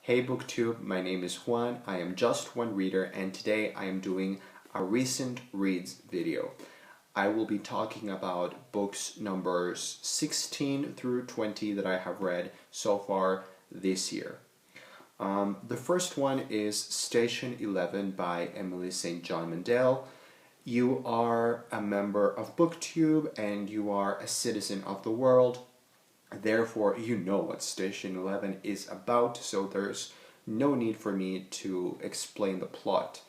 Hey BookTube, my name is Juan, I am just one reader, and today I am doing a recent reads video. I will be talking about books numbers 16 through 20 that I have read so far this year. The first one is Station 11 by Emily St. John Mandel. You are a member of BookTube and you are a citizen of the world. Therefore, you know what Station 11 is about, so there's no need for me to explain the plot.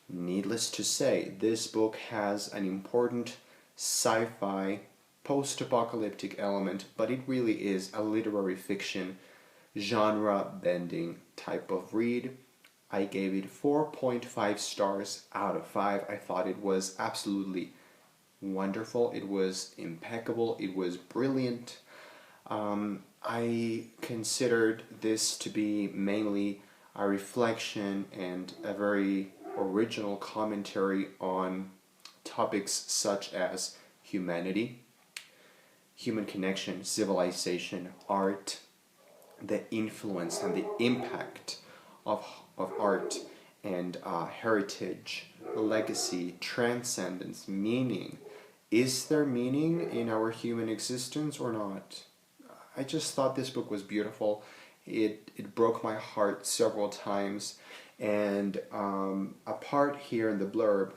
Needless to say, this book has an important sci-fi, post-apocalyptic element, but it really is a literary fiction, genre-bending type of read. I gave it 4.5 stars out of 5. I thought it was absolutely wonderful, it was impeccable, it was brilliant. I considered this to be mainly a reflection and a very original commentary on topics such as humanity, human connection, civilization, art, the influence and the impact of art and heritage, legacy, transcendence, meaning. Is there meaning in our human existence or not? I just thought this book was beautiful. It broke my heart several times, and a part here in the blurb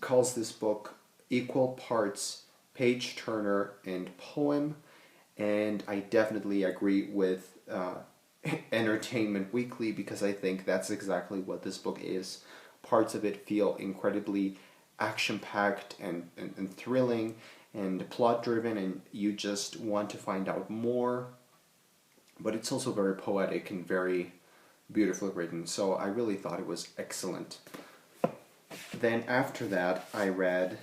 calls this book equal parts page turner and poem, and I definitely agree with Entertainment Weekly because I think that's exactly what this book is. Parts of it feel incredibly action-packed and thrilling and plot-driven, and you just want to find out more, but it's also very poetic and very beautifully written, so I really thought it was excellent. Then after that I read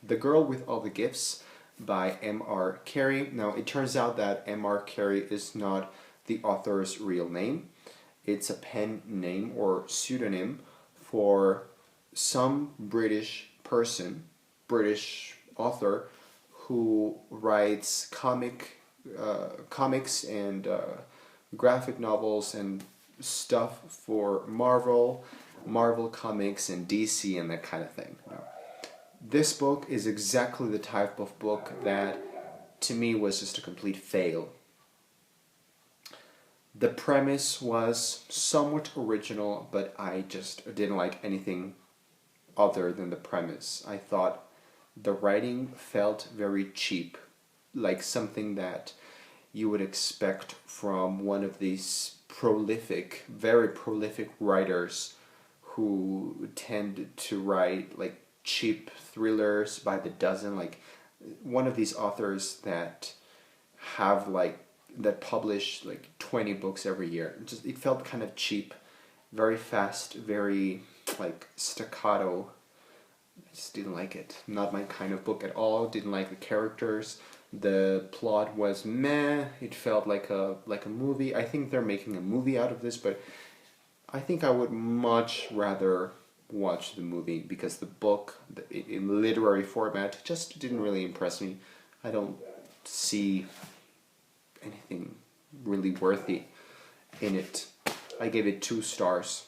The Girl with All the Gifts by M.R. Carey. Now it turns out that M.R. Carey is not the author's real name. It's a pen name or pseudonym for some British person, British author, who writes comics and graphic novels and stuff for Marvel Comics and DC and that kind of thing. Now, this book is exactly the type of book that to me was just a complete fail. The premise was somewhat original, but I just didn't like anything other than the premise. I thought the writing felt very cheap, like something that you would expect from one of these prolific, very prolific writers who tend to write like cheap thrillers by the dozen, like one of these authors that have that publish like 20 books every year. It felt kind of cheap, very fast, very like staccato. I just didn't like it. Not my kind of book at all. Didn't like the characters. The plot was meh. It felt like a movie. I think they're making a movie out of this, but I think I would much rather watch the movie because the book, in literary format, just didn't really impress me. I don't see anything really worthy in it. I gave it 2 stars.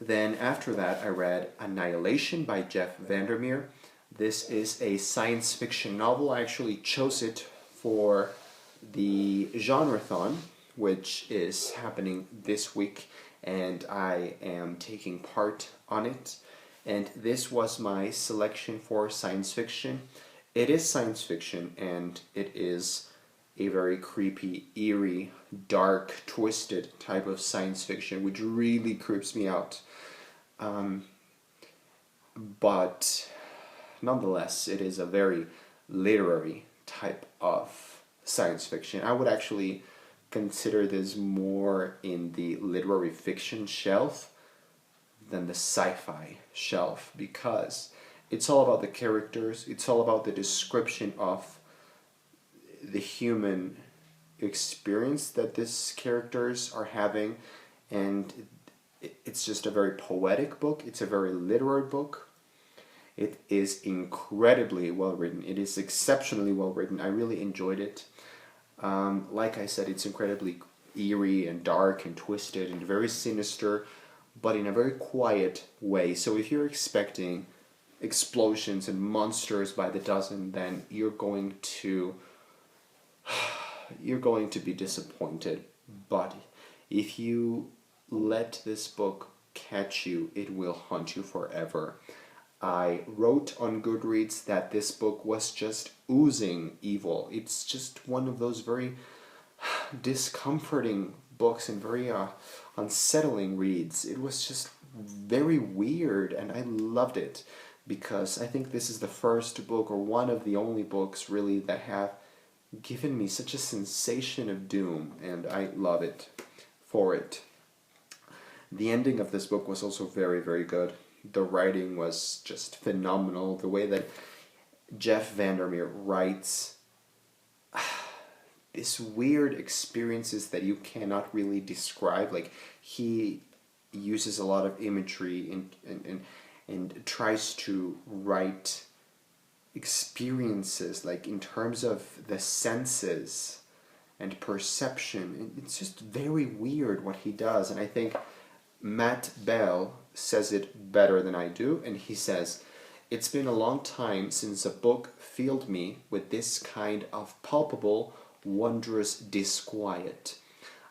Then after that I read Annihilation by Jeff Vandermeer. This is a science fiction novel. I actually chose it for the Genreathon, which is happening this week, and I am taking part on it. And this was my selection for science fiction. It is science fiction, and it is a very creepy, eerie, dark, twisted type of science fiction, which really creeps me out. But nonetheless, it is a very literary type of science fiction. I would actually consider this more in the literary fiction shelf than the sci-fi shelf, because it's all about the characters, it's all about the description of the human experience that these characters are having, and it's just a very poetic book. It's a very literary book. It is incredibly well written. It is exceptionally well written. I really enjoyed it. Like I said, it's incredibly eerie and dark and twisted and very sinister, but in a very quiet way. So if you're expecting explosions and monsters by the dozen, then you're going to be disappointed. But if you let this book catch you, it will haunt you forever. I wrote on Goodreads that this book was just oozing evil. It's just one of those very discomforting books and very unsettling reads. It was just very weird, and I loved it because I think this is the first book, or one of the only books really, that have given me such a sensation of doom, and I love it for it. The ending of this book was also very, very good. The writing was just phenomenal. The way that Jeff Vandermeer writes these weird experiences that you cannot really describe. Like, he uses a lot of imagery and tries to write experiences, like in terms of the senses and perception. It's just very weird what he does, and I think Matt Bell says it better than I do, and he says, "It's been a long time since a book filled me with this kind of palpable, wondrous disquiet.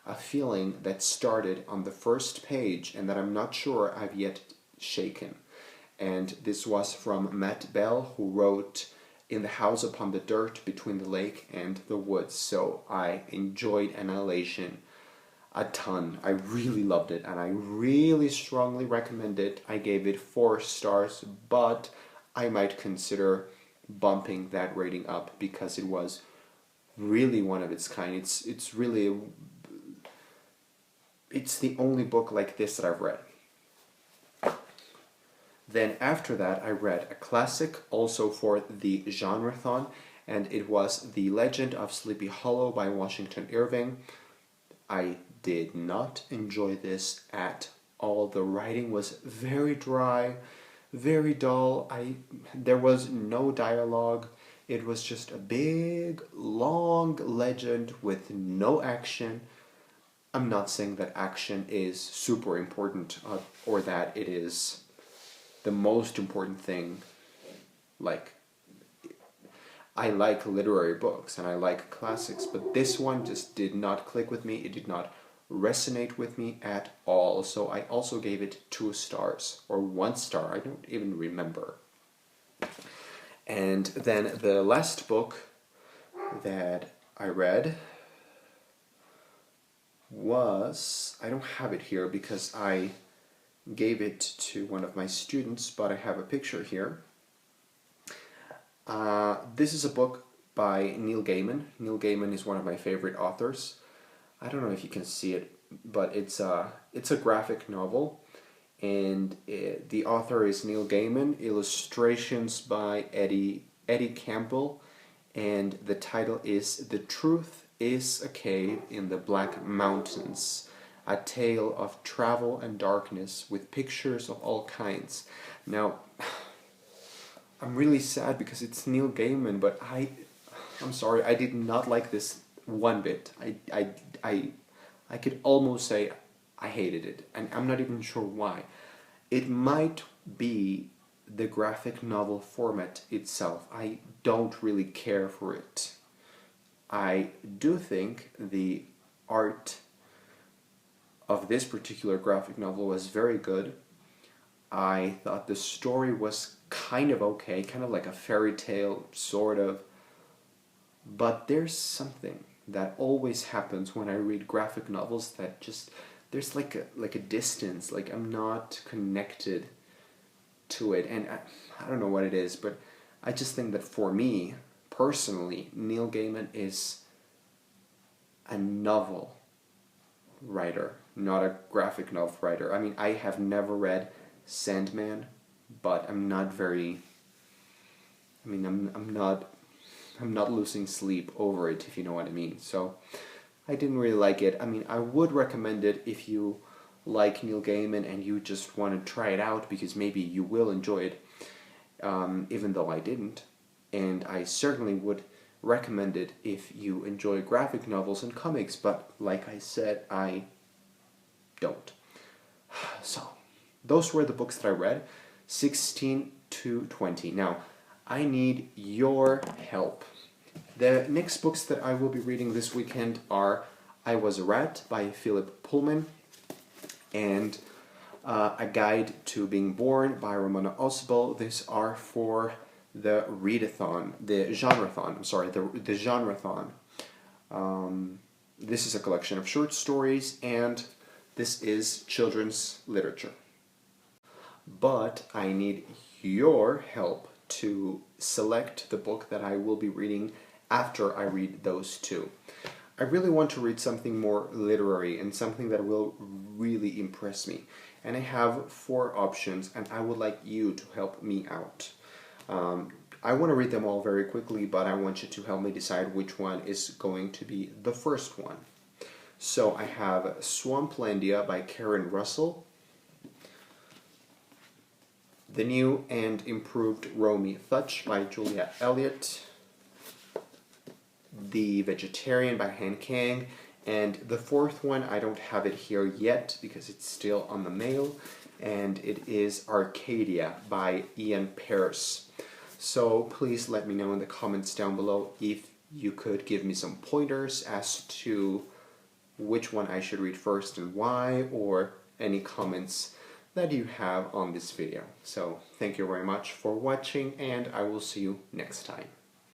A feeling that started on the first page and that I'm not sure I've yet shaken." And this was from Matt Bell, who wrote In the House Upon the Dirt Between the Lake and the Woods. So I enjoyed Annihilation a ton. I really loved it, and I really strongly recommend it. I gave it 4 stars, but I might consider bumping that rating up because it was really one of its kind. It's really, it's the only book like this that I've read. Then after that, I read a classic also for the Genrethon, and it was The Legend of Sleepy Hollow by Washington Irving. I did not enjoy this at all. The writing was very dry, very dull. There was no dialogue. It was just a big, long legend with no action. I'm not saying that action is super important or that it is the most important thing. Like, I like literary books and I like classics, but this one just did not click with me. It did not resonate with me at all. So I also gave it 2 stars, or 1 star, I don't even remember. And then the last book that I read was, I don't have it here because I gave it to one of my students, but I have a picture here. This is a book by Neil Gaiman. Neil Gaiman is one of my favorite authors. I don't know if you can see it, but it's a graphic novel, and the author is Neil Gaiman. Illustrations by Eddie Campbell, and the title is The Truth is a Cave in the Black Mountains. A tale of travel and darkness with pictures of all kinds. Now, I'm really sad because it's Neil Gaiman, but I'm sorry, I did not like this one bit. I could almost say I hated it, and I'm not even sure why. It might be the graphic novel format itself. I don't really care for it. I do think the art of this particular graphic novel was very good. I thought the story was kind of okay, kind of like a fairy tale, sort of. But there's something that always happens when I read graphic novels that just, there's like a distance, like I'm not connected to it. And I don't know what it is, but I just think that for me, personally, Neil Gaiman is a novel writer, not a graphic novel writer. I mean, I have never read Sandman, but I'm not losing sleep over it, if you know what I mean. So I didn't really like it. I mean, I would recommend it if you like Neil Gaiman and you just want to try it out, because maybe you will enjoy it, even though I didn't. And I certainly would recommend it if you enjoy graphic novels and comics, but like I said, I don't. So, those were the books that I read, 16 to 20. Now, I need your help. The next books that I will be reading this weekend are I Was a Rat by Philip Pullman and A Guide to Being Born by Ramona Osbel. These are for the readathon, the genreathon, I'm sorry, the genreathon. This is a collection of short stories, and this is children's literature. But I need your help to select the book that I will be reading after I read those two. I really want to read something more literary and something that will really impress me. And I have 4 options, and I would like you to help me out. I want to read them all very quickly, but I want you to help me decide which one is going to be the first one. So I have Swamplandia by Karen Russell, The New and Improved Romy Thutch by Julia Elliott, The Vegetarian by Han Kang, and the 4th one, I don't have it here yet because it's still on the mail, and it is Arcadia by Ian Pearce. So please let me know in the comments down below if you could give me some pointers as to which one I should read first and why, or any comments that you have on this video. So thank you very much for watching, and I will see you next time.